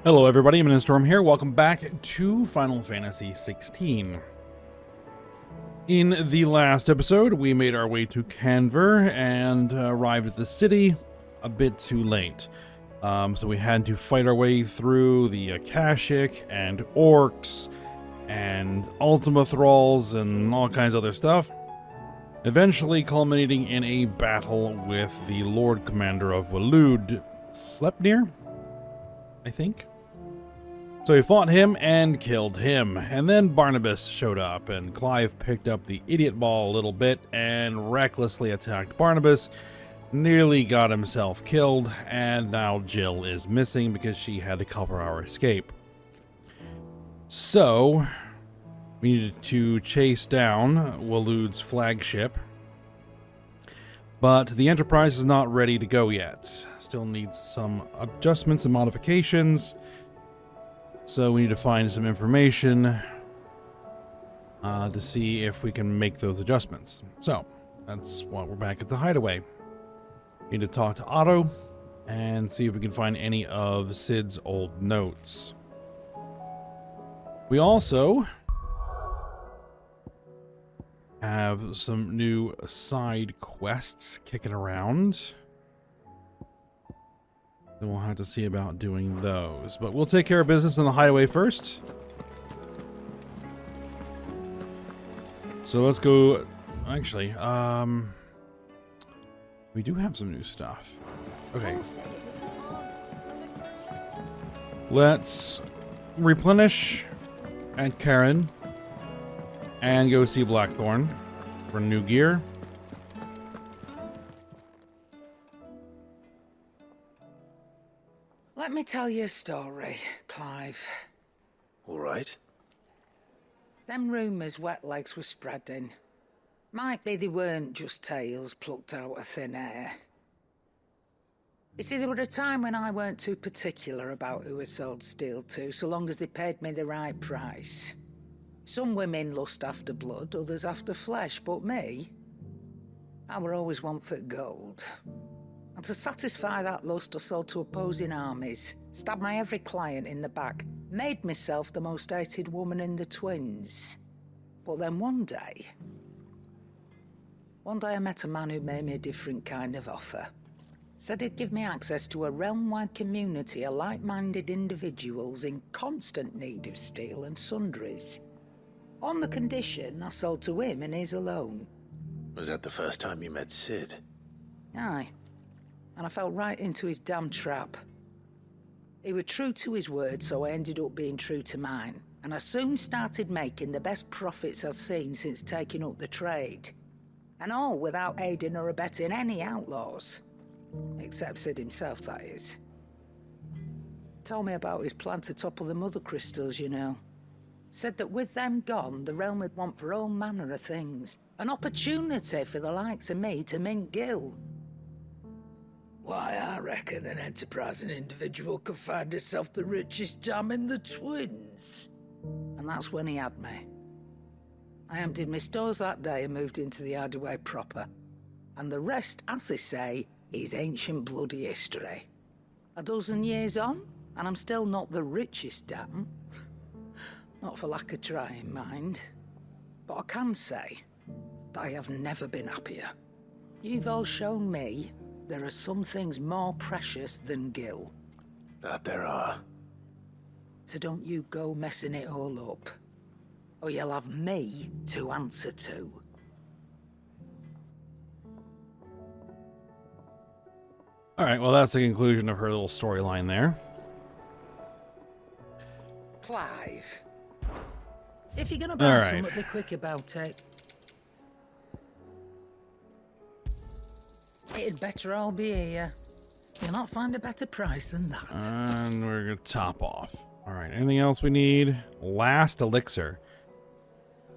Hello everybody, I'm Storm here. Welcome back to Final Fantasy XVI. In the last episode, we made our way to Canver and arrived at the city a bit too late. So we had to fight our way through the Akashic and Orcs and Ultima Thralls and all kinds of other stuff. Eventually culminating in a battle with the Lord Commander of Waloed, Sleipnir, I think. So we fought him and killed him, and then Barnabas showed up, and Clive picked up the idiot ball a little bit and recklessly attacked Barnabas, nearly got himself killed, and now Jill is missing because she had to cover our escape. So we needed to chase down Waloed's flagship, but the Enterprise is not ready to go yet. Still needs some adjustments and modifications. So we need to find some information to see if we can make those adjustments. So that's why we're back at the hideaway. Need to talk to Otto and see if we can find any of Sid's old notes. We also have some new side quests kicking around. Then we'll have to see about doing those. But we'll take care of business in the hideaway first. So let's go. Actually, we do have some new stuff. Okay. Let's replenish at Karen and go see Blackthorn for new gear. Let me tell you a story, Clive. All right. Them rumours Wetlegs were spreading. Might be they weren't just tales plucked out of thin air. You see, there were a time when I weren't too particular about who I sold steel to, so long as they paid me the right price. Some women lust after blood, others after flesh, but me, I were always one for gold. And to satisfy that lust, I sold to opposing armies, stabbed my every client in the back, made myself the most hated woman in the twins. But then one day I met a man who made me a different kind of offer. Said he'd give me access to a realm-wide community of like-minded individuals in constant need of steel and sundries. On the condition I sold to him and his alone. Was that the first time you met Sid? Aye. And I fell right into his damn trap. He was true to his word, so I ended up being true to mine. And I soon started making the best profits I've seen since taking up the trade. And all without aiding or abetting any outlaws. Except Sid himself, that is. Told me about his plan to topple the mother crystals, you know. Said that with them gone, the realm would want for all manner of things. An opportunity for the likes of me to mint gil. Why, I reckon an enterprising individual could find himself the richest dam in the twins. And that's when he had me. I emptied my stores that day and moved into the hideaway proper. And the rest, as they say, is ancient bloody history. A dozen years on, and I'm still not the richest dam. Not for lack of trying, mind. But I can say that I have never been happier. You've all shown me there are some things more precious than gil. That there are. So don't you go messing it all up, or you'll have me to answer to. Alright, well that's the conclusion of her little storyline there. Clive, if you're gonna buy All right. something, be quick about it. It'd better all be here. You'll not find a better price than that. And we're gonna top off. Alright, anything else we need? Last elixir.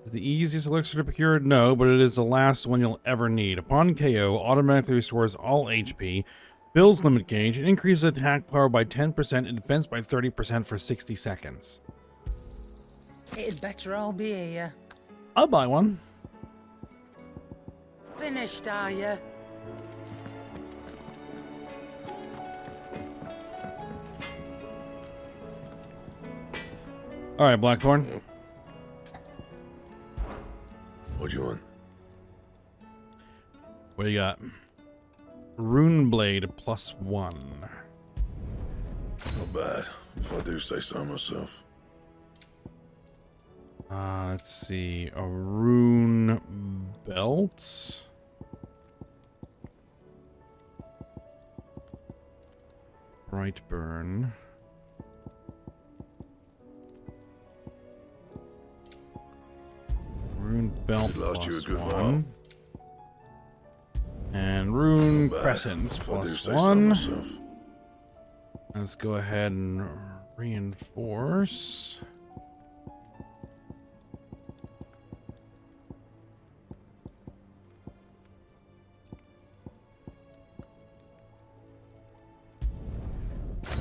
Is the easiest elixir to procure? No, but it is the last one you'll ever need. Upon KO, automatically restores all HP, builds limit gauge, and increases attack power by 10% and defense by 30% for 60 seconds. It'd better all be here. I'll buy one. Finished, are you? All right, Blackthorn. What do you want? What do you got? Rune Blade +1. Not bad, if I do say so myself. Let's see. A rune belt. Brightburn. Rune belt Could last you a good +1. And rune Not bad, crescents if I do say so +1. myself. Let's go ahead and reinforce.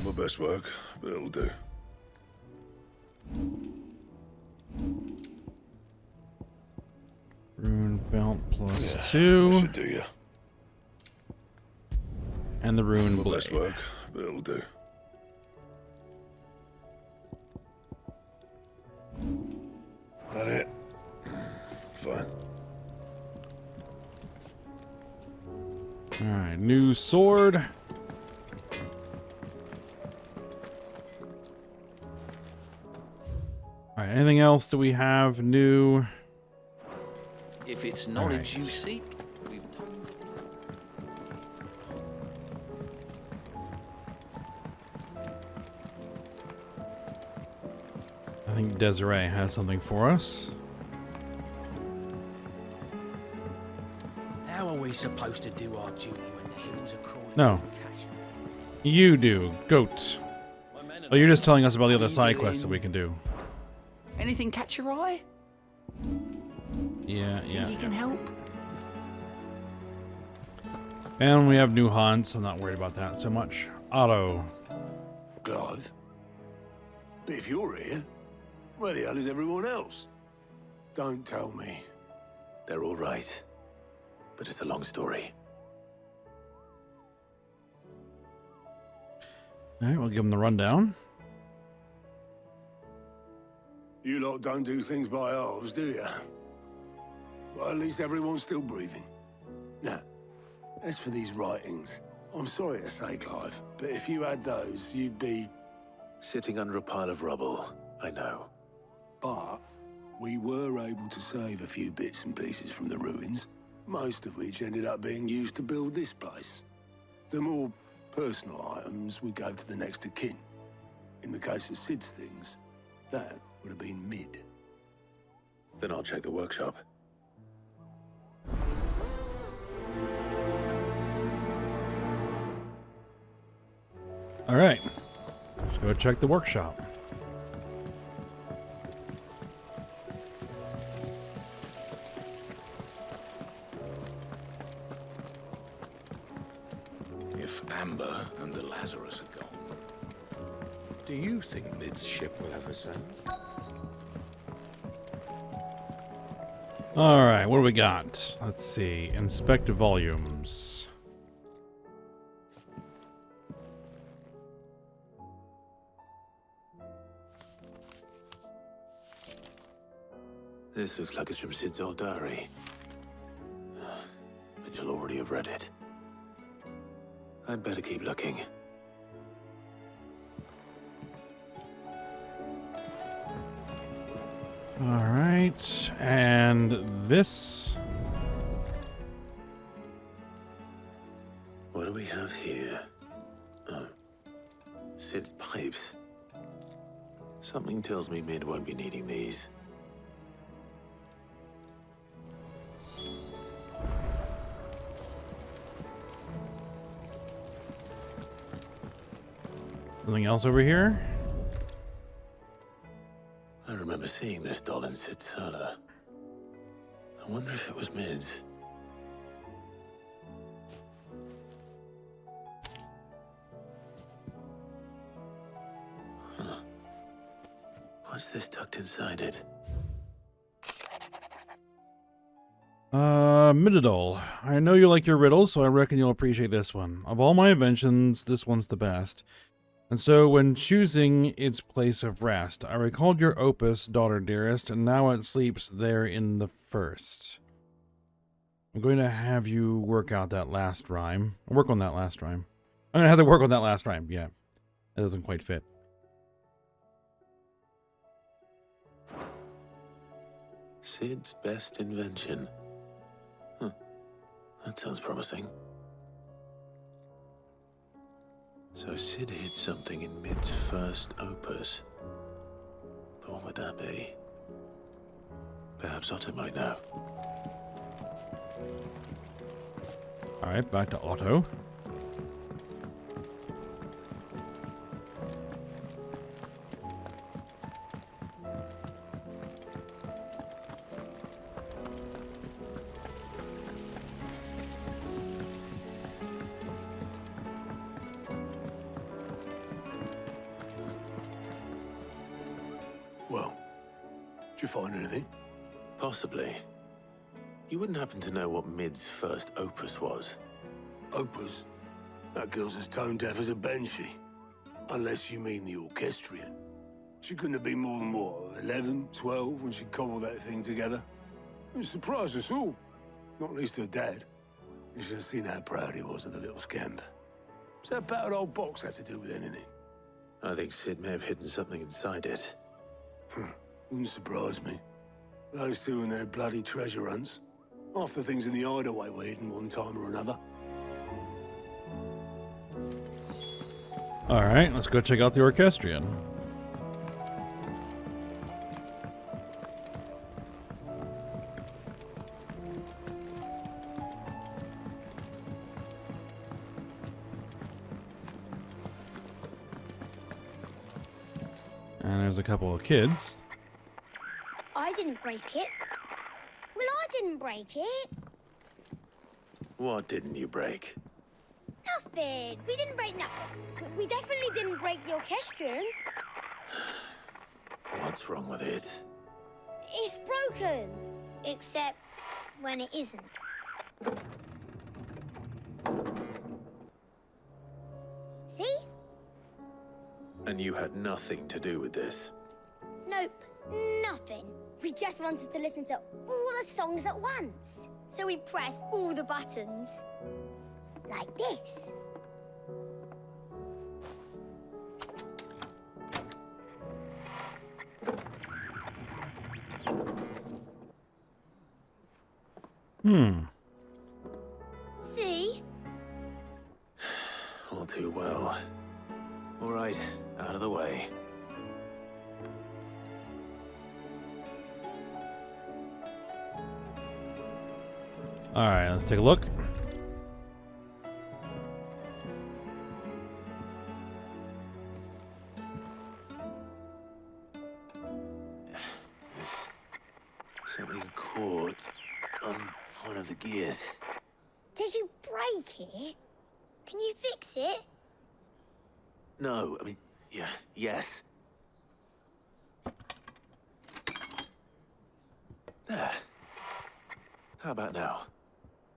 My best work, but it'll do. Rune belt Yeah, that +2. should do you. And the rune My blade. best work, but it'll do. That it? Fine. Alright, new sword. Alright, anything else do we have new? If it's knowledge you Alright. seek, we've tons of I think Desiree has something for us. How are we supposed to do our duty when the hills are crawling? No. with cash? You do, goat. my men are Oh, you're just telling us about the other What are side you quests that doing? we can do. Anything catch your eye? Yeah, Think yeah. you can help? And we have new hunts. I'm not worried about that so much. Otto. Clive? But if you're here, where the hell is everyone else? Don't tell me. They're all right. But it's a long story. Alright, we'll give him the rundown. You lot don't do things by halves, do you? Well, at least everyone's still breathing. Now, as for these writings, I'm sorry to say, Clive, but if you had those, you'd be... Sitting under a pile of rubble, I know. But we were able to save a few bits and pieces from the ruins, most of which ended up being used to build this place. The more personal items we gave to the next of kin. In the case of Sid's things, that would have been mid. Then I'll check the workshop. Alright. Let's go check the workshop. If Amber and the Lazarus are gone, do you think Mid's ship will ever sail? Alright, what do we got? Let's see. Inspect volumes. This looks like it's from Sid's old diary. But you'll already have read it. I'd better keep looking. Alright, and this. What do we have here? Oh. Sid's pipes. Something tells me Mid won't be needing these. Something else over here? I remember seeing this doll in Sid's cellar. I wonder if it was Mid's. Huh. What's this tucked inside it? Mididol. I know you like your riddles, so I reckon you'll appreciate this one. Of all my inventions, this one's the best. And so, when choosing its place of rest, I recalled your opus, daughter dearest, and now it sleeps there in the first. I'm going to have you work out that last rhyme. Work on that last rhyme. I'm going to have to work on that last rhyme. Yeah, that doesn't quite fit. Sid's best invention. Huh. That sounds promising. So Sid hid something in Mid's first opus. But what would that be? Perhaps Otto might know. Alright, back to Otto. Well, did you find anything? Possibly. You wouldn't happen to know what Mid's first opus was? Opus? That girl's as tone deaf as a banshee. Unless you mean the orchestrion. She couldn't have been more than, what, 11, 12 when she cobbled that thing together? It surprised us all. Not least her dad. You should have seen how proud he was of the little scamp. What's that battered old box have to do with anything? I think Sid may have hidden something inside it. Wouldn't surprise me. Those two and their bloody treasure hunts. Half the things in the hideaway were hidden one time or another. Alright, let's go check out the orchestrion. And there's a couple of kids. I didn't break it. Well, I didn't break it. What didn't you break? Nothing. We didn't break nothing. We definitely didn't break the orchestrion. What's wrong with it? It's broken. Except when it isn't. See? And you had nothing to do with this? Nope. Nothing. We just wanted to listen to all the songs at once. So we pressed all the buttons. Like this. See? All too well. All right, out of the way. Alright, let's take a look. There's something caught on one of the gears. Did you break it? Can you fix it? No, I mean, yeah, yes. There. How about now?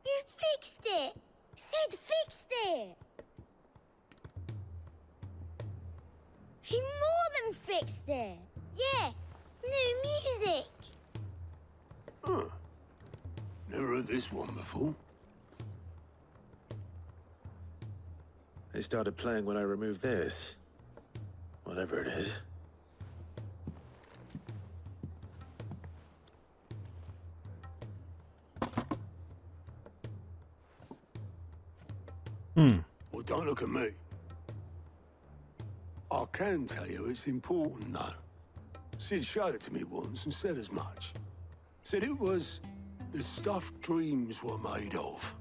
You fixed it! Sid fixed it! He more than fixed it! Yeah, new music! Huh. Never heard this one before. They started playing when I removed this. Whatever it is. Well, don't look at me. I can tell you it's important, though. Sid showed it to me once and said as much. Said it was the stuff dreams were made of.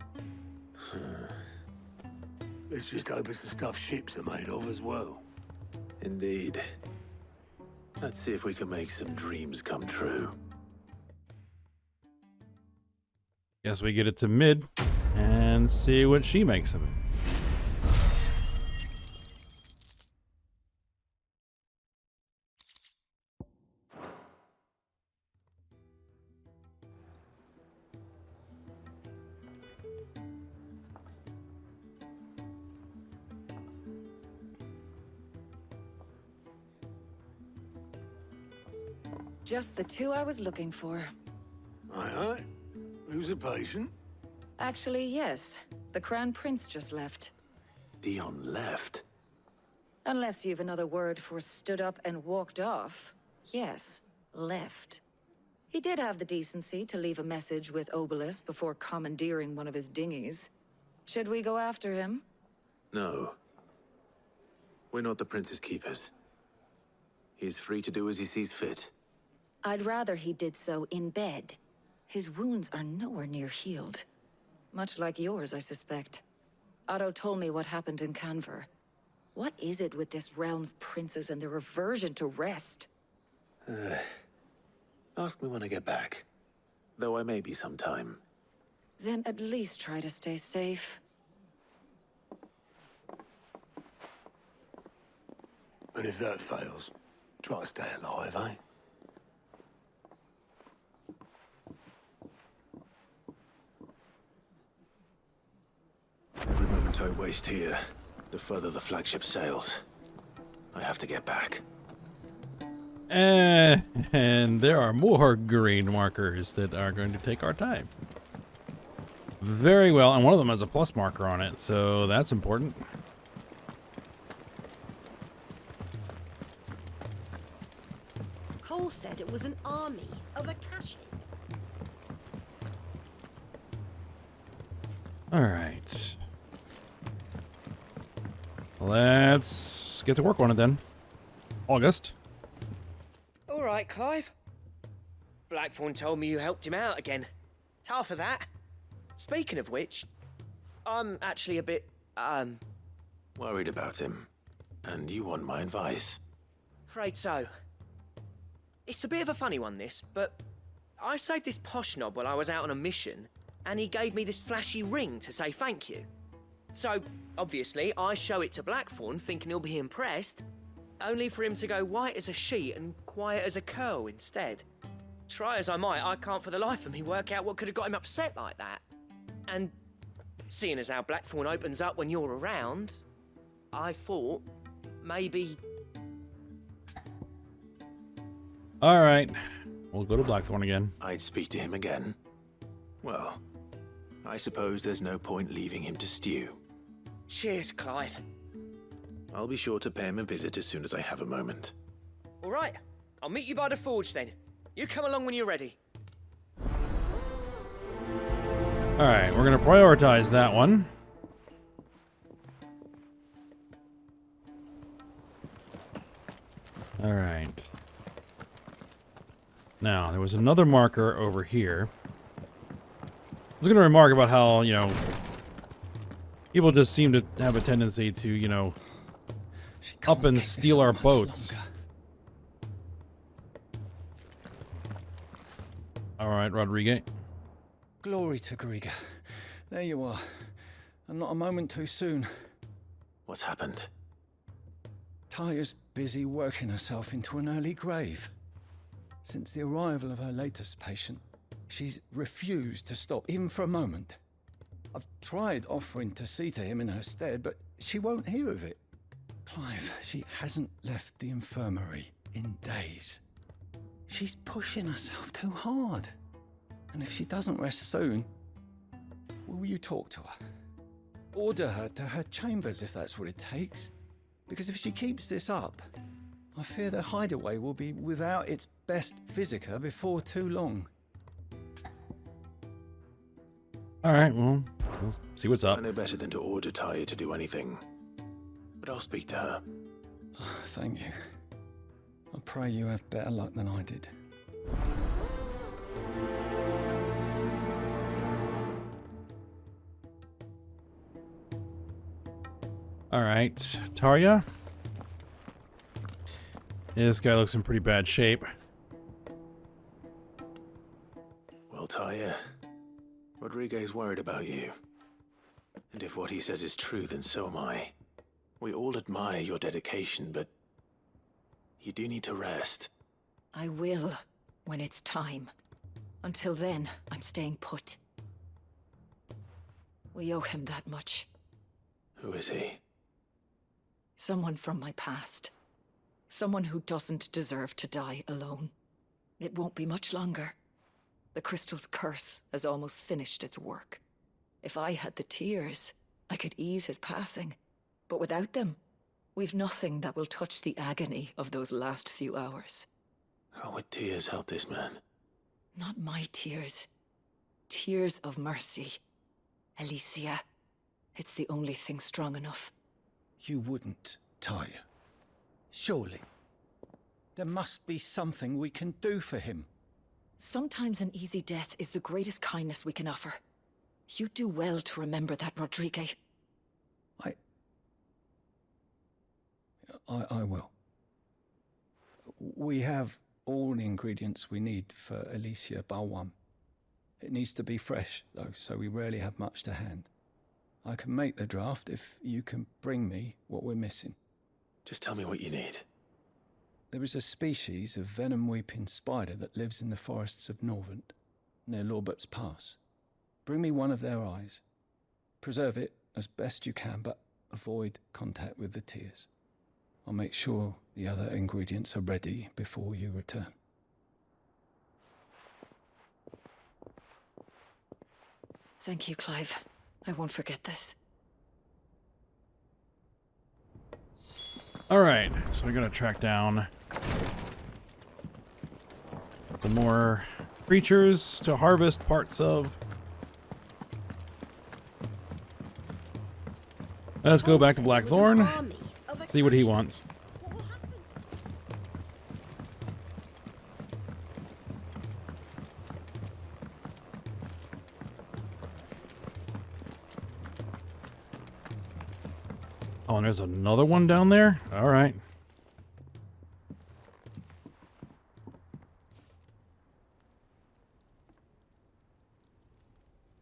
Let's just hope it's the stuff ships are made of as well. Indeed. Let's see if we can make some dreams come true. Guess we get it to Mid and see what she makes of it. Just the two I was looking for. Aye, aye. Who's a patient? Actually, yes. The Crown Prince just left. Dion left. Unless you've another word for stood up and walked off. Yes, left. He did have the decency to leave a message with Obelisk before commandeering one of his dinghies. Should we go after him? No. We're not the Prince's keepers. He is free to do as he sees fit. I'd rather he did so in bed. His wounds are nowhere near healed. Much like yours, I suspect. Otto told me what happened in Canver. What is it with this realm's princes and their aversion to rest? Ask me when I get back. Though I may be sometime. Then at least try to stay safe. And if that fails, try to stay alive, eh? Every moment I waste here, the further the flagship sails. I have to get back. And there are more green markers that are going to take our time. Very well, and one of them has a plus marker on it, so that's important. Cole said it was an army of Akashi. All right. Let's get to work on it then. August. All right, Clive. Blackthorn told me you helped him out again. Tough for that. Speaking of which, I'm actually a bit, Worried about him. And you want my advice? afraid so. It's a bit of a funny one, this, but I saved this posh knob while I was out on a mission, and he gave me this flashy ring to say thank you. So, obviously, I show it to Blackthorn, thinking he'll be impressed, only for him to go white as a sheet and quiet as a curl instead. Try as I might, I can't for the life of me work out what could have got him upset like that. And seeing as how Blackthorn opens up when you're around, I thought maybe... All right. We'll go to Blackthorn again. I'd speak to him again. Well, I suppose there's no point leaving him to stew. Cheers, Clive. I'll be sure to pay him a visit as soon as I have a moment. All right, I'll meet you by the forge then. You come along when you're ready. All right, we're going to prioritize that one. All right. Now, there was another marker over here. I was going to remark about how, you know, people just seem to have a tendency to, you know, up and steal our boats. All right, Rodriguez. Glory to Griga. There you are. And not a moment too soon. What's happened? Taya's busy working herself into an early grave. Since the arrival of her latest patient, she's refused to stop, even for a moment. I've tried offering to see to him in her stead, but she won't hear of it. Clive, she hasn't left the infirmary in days. She's pushing herself too hard. And if she doesn't rest soon, will you talk to her? Order her to her chambers if that's what it takes. Because if she keeps this up, I fear the hideaway will be without its best physica before too long. All right, well, we'll see what's up. I know better than to order Taya to do anything. But I'll speak to her. Thank you. I pray you have better luck than I did. All right, Tarya. Yeah, this guy looks in pretty bad shape. Well, Taya, Rodriguez worried about you. And if what he says is true, then so am I. We all admire your dedication, but you do need to rest. I will, when it's time. Until then, I'm staying put. We owe him that much. Who is he? Someone from my past. Someone who doesn't deserve to die alone. It won't be much longer. The crystal's curse has almost finished its work. If I had the tears, I could ease his passing. But without them, we've nothing that will touch the agony of those last few hours. How would tears help this man? Not my tears. Tears of mercy. Alicia, it's the only thing strong enough. You wouldn't, Tyre. Surely. There must be something we can do for him. Sometimes an easy death is the greatest kindness we can offer. You do well to remember that, Rodrigue. I will. We have all the ingredients we need for Alicia Balwam. It needs to be fresh, though, so we rarely have much to hand. I can make the draft if you can bring me what we're missing. Just tell me what you need. There is a species of venom-weeping spider that lives in the forests of Norvent, near Lorbert's Pass. Bring me one of their eyes. Preserve it as best you can, but avoid contact with the tears. I'll make sure the other ingredients are ready before you return. Thank you, Clive. I won't forget this. All right, so we're gonna track down some more creatures to harvest parts of. Let's go back to Blackthorn, see what he wants. Oh, and there's another one down there? All right.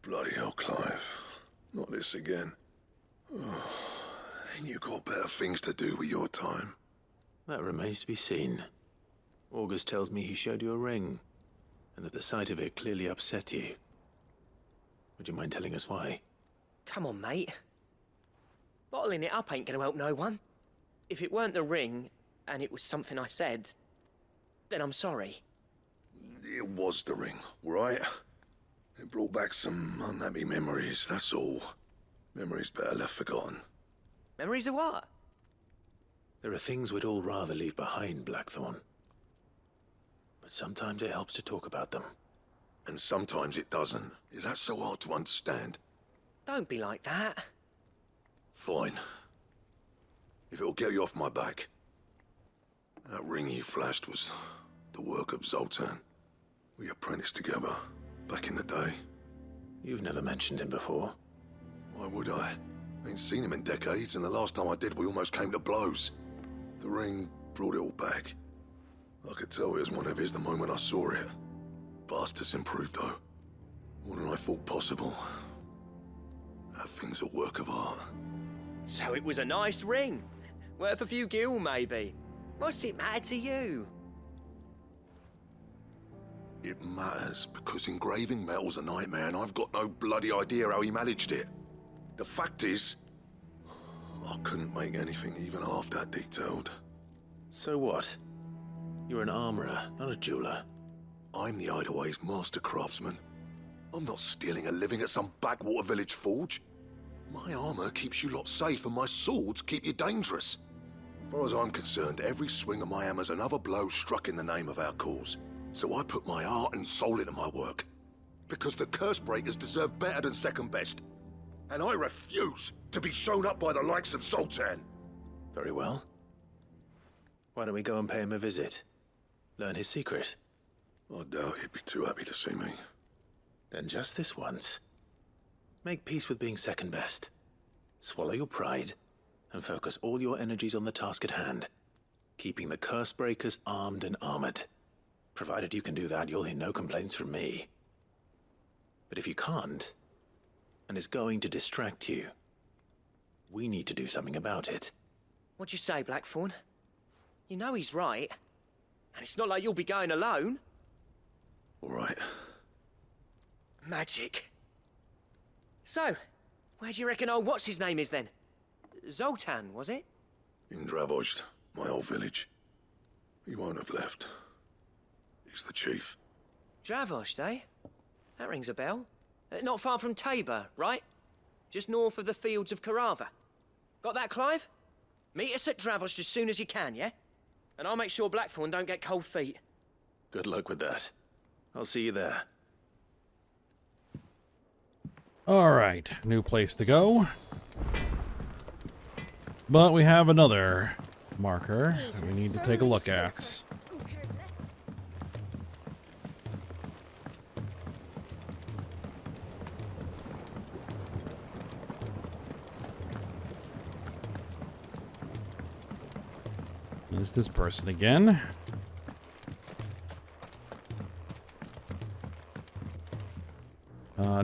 Bloody hell, Clive. Not this again. Oh, ain't you got better things to do with your time? That remains to be seen. August tells me he showed you a ring, and that the sight of it clearly upset you. Would you mind telling us why? Come on, mate. Bottling it up ain't gonna help no one. If it weren't the ring, and it was something I said, then I'm sorry. It was the ring, right? It brought back some unhappy memories, that's all. Memories better left forgotten. Memories of what? There are things we'd all rather leave behind, Blackthorn. But sometimes it helps to talk about them. And sometimes it doesn't. Is that so hard to understand? Don't be like that. Fine. If it'll get you off my back. That ring you flashed was the work of Zoltan. We apprenticed together, back in the day. You've never mentioned him before. Why would I? Ain't seen him in decades, and the last time I did, we almost came to blows. The ring brought it all back. I could tell it was one of his the moment I saw it. Bastard's improved, though. More than I thought possible. That thing's a work of art. So it was a nice ring. Worth a few gil, maybe. What's it matter to you? It matters because engraving metal's a nightmare, and I've got no bloody idea how he managed it. The fact is, I couldn't make anything even half that detailed. So what? You're an armorer, not a jeweler. I'm the Hideaway's master craftsman. I'm not stealing a living at some backwater village forge. My armor keeps you lot safe, and my swords keep you dangerous. As far as I'm concerned, every swing of my hammer's another blow struck in the name of our cause. So I put my heart and soul into my work. Because the curse breakers deserve better than second best. And I refuse to be shown up by the likes of Zoltan. Very well. Why don't we go and pay him a visit? Learn his secret. I doubt he'd be too happy to see me. Then just this once. Make peace with being second best. Swallow your pride, and focus all your energies on the task at hand. Keeping the curse breakers armed and armored. Provided you can do that, you'll hear no complaints from me. But if you can't, and it's going to distract you, we need to do something about it. What'd you say, Blackthorn? You know he's right. And it's not like you'll be going alone. All right. Magic. So, where do you reckon old what's-his-name is then? Zoltan, was it? In Dravozd, my old village. He won't have left. He's the chief. Dravosh, eh? That rings a bell. Not far from Tabor, right? Just north of the fields of Carava. Got that, Clive? Meet us at Dravosh as soon as you can, yeah? And I'll make sure Blackthorn don't get cold feet. Good luck with that. I'll see you there. All right, new place to go. But we have another marker that we need to take a look at. Is this person again?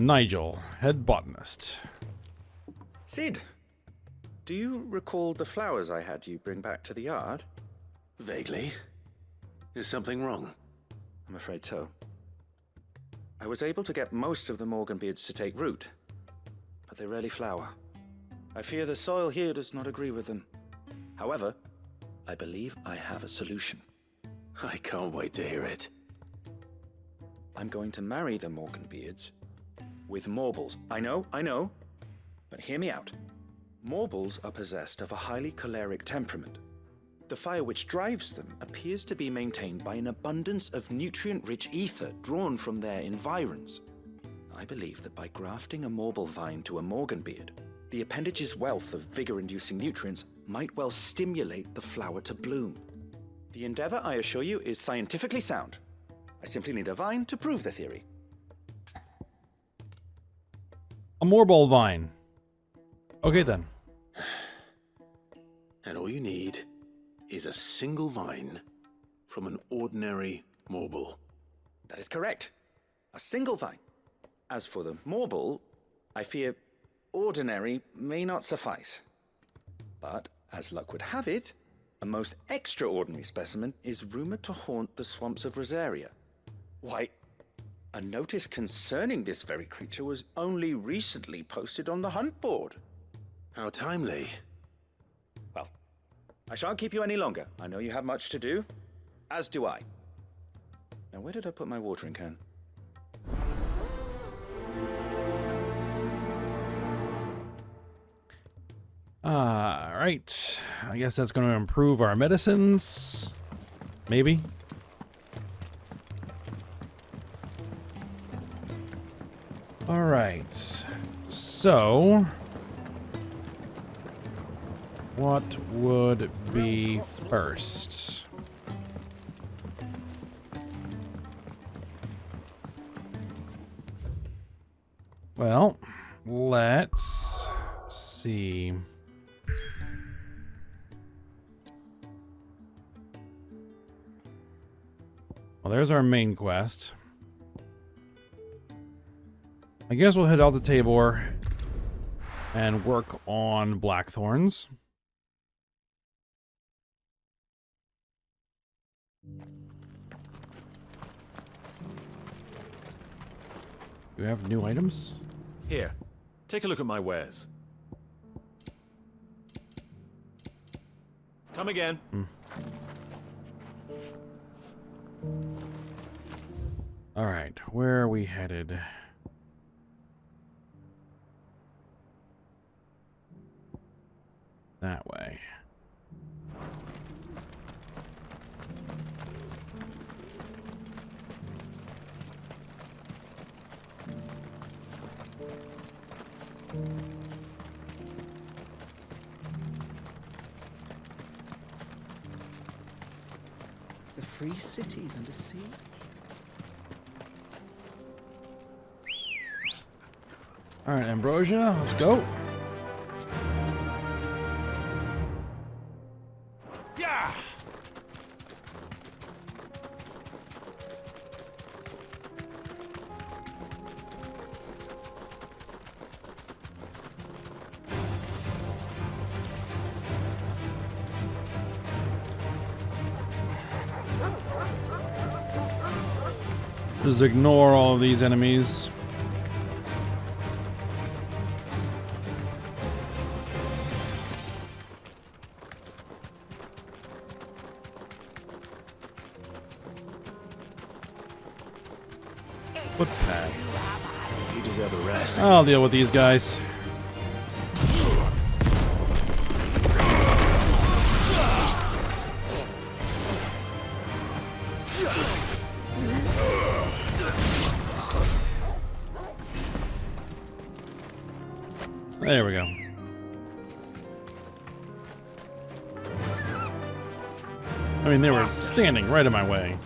Nigel, head botanist. Sid, do you recall the flowers I had you bring back to the yard? Vaguely. Is something wrong? I'm afraid so. I was able to get most of the morganbeards to take root, but they rarely flower. I fear the soil here does not agree with them. However, I believe I have a solution. I can't wait to hear it. I'm going to marry the morganbeards with Morbles. I know, but hear me out. Morbles are possessed of a highly choleric temperament. The fire which drives them appears to be maintained by an abundance of nutrient-rich ether drawn from their environs. I believe that by grafting a Morble vine to a morganbeard, the appendage's wealth of vigor-inducing nutrients might well stimulate the flower to bloom. The endeavor, I assure you, is scientifically sound. I simply need a vine to prove the theory. A Morbol vine. Okay then. And all you need is a single vine from an ordinary Morble. That is correct. A single vine. As for the Morble, I fear ordinary may not suffice. But, as luck would have it, a most extraordinary specimen is rumored to haunt the swamps of Rosaria. Why, a notice concerning this very creature was only recently posted on the hunt board. How timely. Well, I shan't keep you any longer. I know you have much to do, as do I. Now, where did I put my watering can? Alright. I guess that's going to improve our medicines. Maybe. Alright. So, what would be first? Well, let's see. Well, there's our main quest. I guess we'll head out to Tabor and work on Blackthorns. Do we have new items? Here, take a look at my wares. Come again. All right, where are we headed? That way. The free city's under siege. All right, Ambrosia, let's go. Yeah! Just ignore all of these enemies. Footpads. You deserve a rest. I'll deal with these guys. There we go. I mean, they were standing right in my way.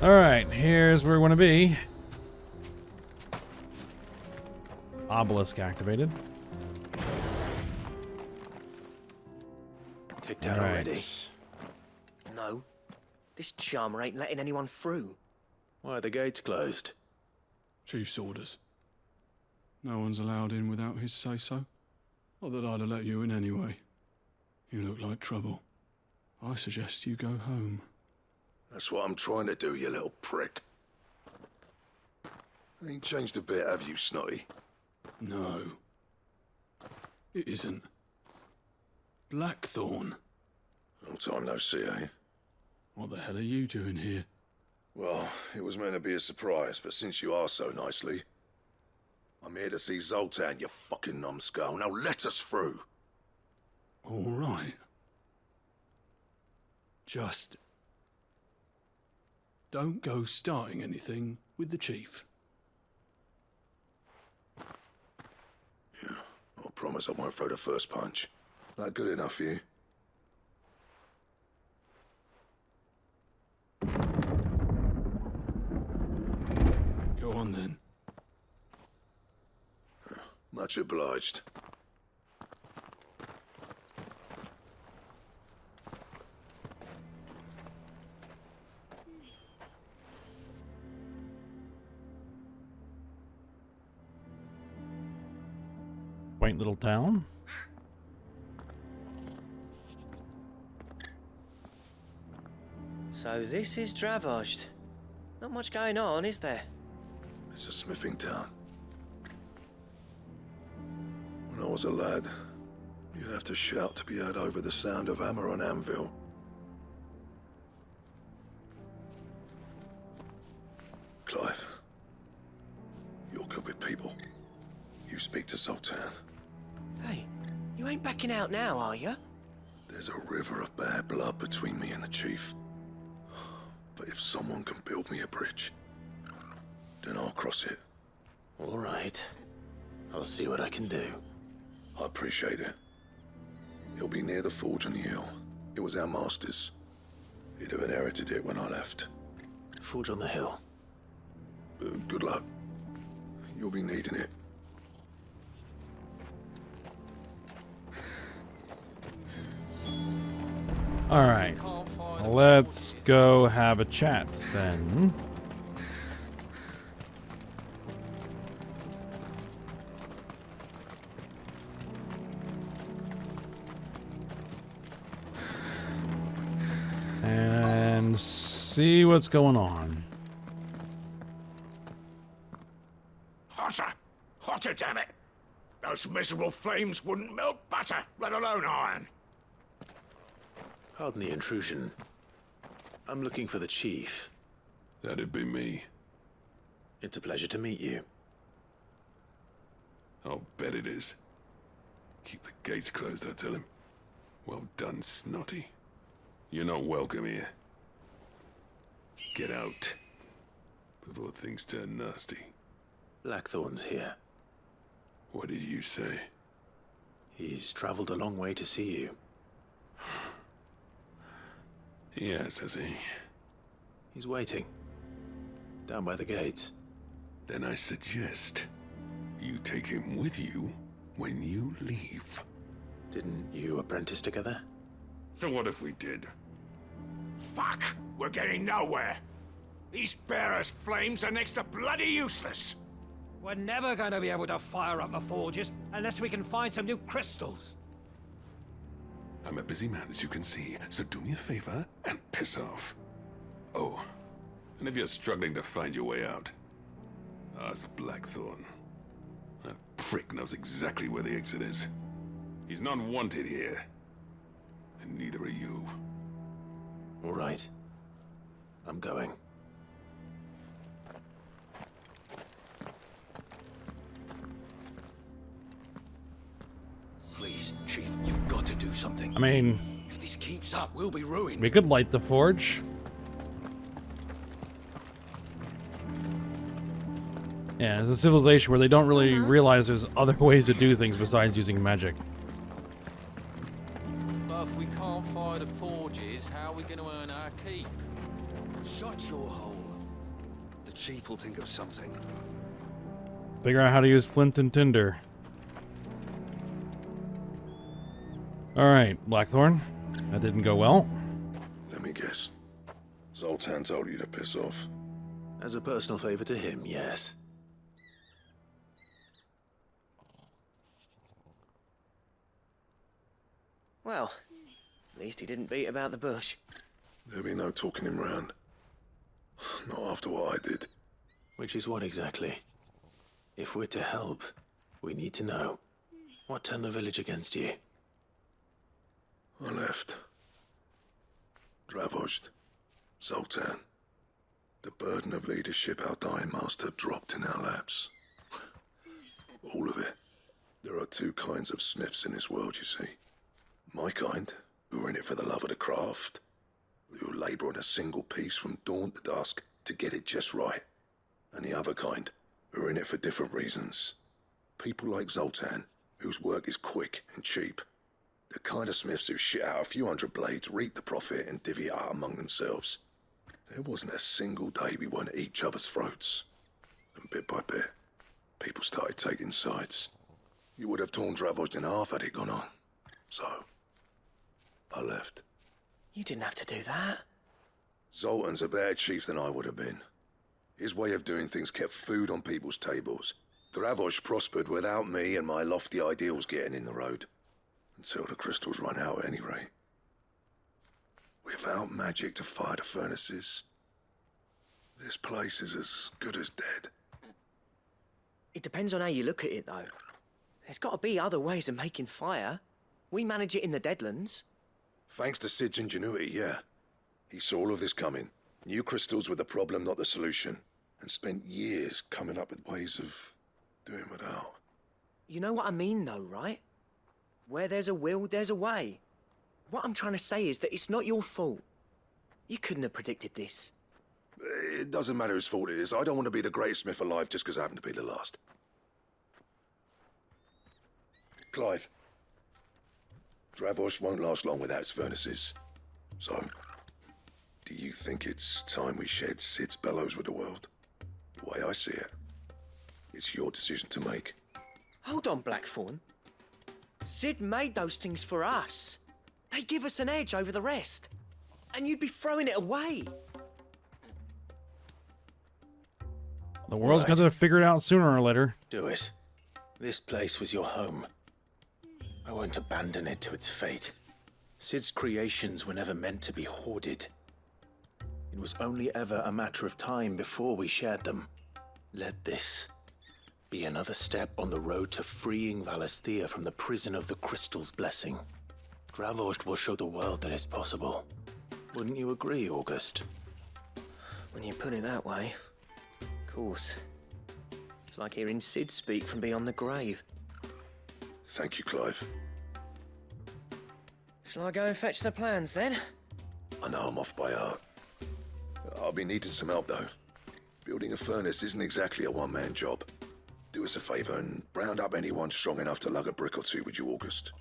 Alright, here's where we want to be. Obelisk activated. Kicked out already. No. This charmer ain't letting anyone through. Why are the gates closed? Chief's orders. No one's allowed in without his say-so. Not that I'd have let you in anyway. You look like trouble. I suggest you go home. That's what I'm trying to do, you little prick. Ain't changed a bit, have you, Snotty? No. It isn't. Blackthorn. Long time no see, eh? What the hell are you doing here? Well, it was meant to be a surprise, but since you are so nicely, I'm here to see Zoltan, you fucking numbskull. Now let us through. All right. Just don't go starting anything with the chief. Yeah, I promise I won't throw the first punch. That good enough for you? Go on then. Much obliged. Quaint little town. So this is Dravaged. Not much going on, is there? It's a smithing town. When I was a lad, you'd have to shout to be heard over the sound of hammer on anvil. Clive, you're good with people. You speak to Zoltan. Hey, you ain't backing out now, are you? There's a river of bad blood between me and the chief. But if someone can build me a bridge, then I'll cross it. All right. I'll see what I can do. I appreciate it. It'll be near the forge on the hill. It was our master's. He'd have inherited it when I left. Forge on the hill. Good luck. You'll be needing it. All right, let's go have a chat then. And see what's going on. Hotter! Hotter, damn it! Those miserable flames wouldn't melt butter, let alone iron. Pardon the intrusion. I'm looking for the chief. That'd be me. It's a pleasure to meet you. I'll bet it is. Keep the gates closed, I tell him. Well done, Snotty. You're not welcome here. Get out before things turn nasty. Blackthorn's here. What did you say? He's traveled a long way to see you. Yes, has he? He's waiting. Down by the gates. Then I suggest you take him with you when you leave. Didn't you apprentice together? So what if we did? Fuck! We're getting nowhere! These bearers' flames are next to bloody useless! We're never going to be able to fire up the forges unless we can find some new crystals. I'm a busy man, as you can see, so do me a favor and piss off. Oh, and if you're struggling to find your way out, Us Blackthorn. That prick knows exactly where the exit is. He's not wanted here. And neither are you. All right. I'm going. Please, Chief, you've got to do something. I mean, If this keeps up, we'll be ruined. we could light the forge. Yeah, it's a civilization where they don't really realize there's other ways to do things besides using magic. But if we can't fire the forges, how are we going to earn our keep? Shut your hole. The Chief will think of something. Figure out how to use flint and tinder. Alright, Blackthorn. That didn't go well. Let me guess. Zoltan told you to piss off. As a personal favor to him, yes. Well, at least he didn't beat about the bush. There'll be no talking him round. Not after what I did. Which is what exactly? If we're to help, we need to know. What turned the village against you? I left. Dravozd. Zoltan. The burden of leadership our dying master dropped in our laps. All of it. There are two kinds of smiths in this world, you see. My kind, who are in it for the love of the craft, who labour on a single piece from dawn to dusk to get it just right. And the other kind, who are in it for different reasons. People like Zoltan, whose work is quick and cheap. The kind of smiths who shit out a few hundred blades, reap the profit, and divvy it out among themselves. There wasn't a single day we weren't at each other's throats. And bit by bit, people started taking sides. You would have torn Dravozd in half had it gone on. So, I left. You didn't have to do that. Zoltan's a better chief than I would have been. His way of doing things kept food on people's tables. Dravozd prospered without me and my lofty ideals getting in the road. Until the crystals run out at any rate. Without magic to fire the furnaces, this place is as good as dead. It depends on how you look at it, though. There's got to be other ways of making fire. We manage it in the Deadlands. Thanks to Sid's ingenuity, yeah. He saw all of this coming. Knew crystals were the problem, not the solution. And spent years coming up with ways of doing without. You know what I mean, though, right? Where there's a will, there's a way. What I'm trying to say is that it's not your fault. You couldn't have predicted this. It doesn't matter whose fault it is. I don't want to be the greatest smith alive just because I happen to be the last. Clive. Dravozd won't last long without its furnaces. So, do you think it's time we shared Sid's bellows with the world? The way I see it, it's your decision to make. Hold on, Blackthorn. Sid made those things for us. They give us an edge over the rest. And you'd be throwing it away. The world's got to figure it out sooner or later. Do it. This place was your home. I won't abandon it to its fate. Sid's creations were never meant to be hoarded. It was only ever a matter of time before we shared them. Let this be another step on the road to freeing Valisthea from the prison of the Crystal's blessing. Dravozd will show the world that it's possible. Wouldn't you agree, August? When you put it that way, of course. It's like hearing Sid speak from beyond the grave. Thank you, Clive. Shall I go and fetch the plans, then? I know I'm off by heart. I'll be needing some help, though. Building a furnace isn't exactly a one-man job. Do us a favour and round up anyone strong enough to lug a brick or two with you, August.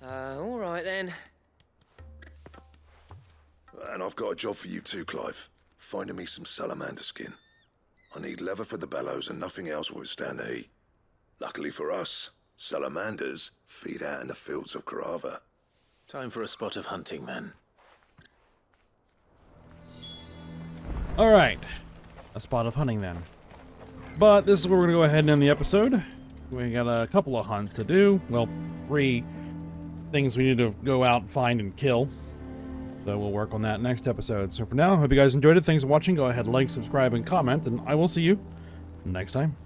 All right, then. And I've got a job for you too, Clive. Finding me some salamander skin. I need leather for the bellows and nothing else will withstand the heat. Luckily for us, salamanders feed out in the fields of Karava. Time for a spot of hunting, then. Alright. A spot of hunting then. But this is where we're going to go ahead and end the episode. We got a couple of hunts to do. Well, 3 things we need to go out, find, and kill. So we'll work on that next episode. So for now, hope you guys enjoyed it. Thanks for watching. Go ahead, like, subscribe, and comment. And I will see you next time.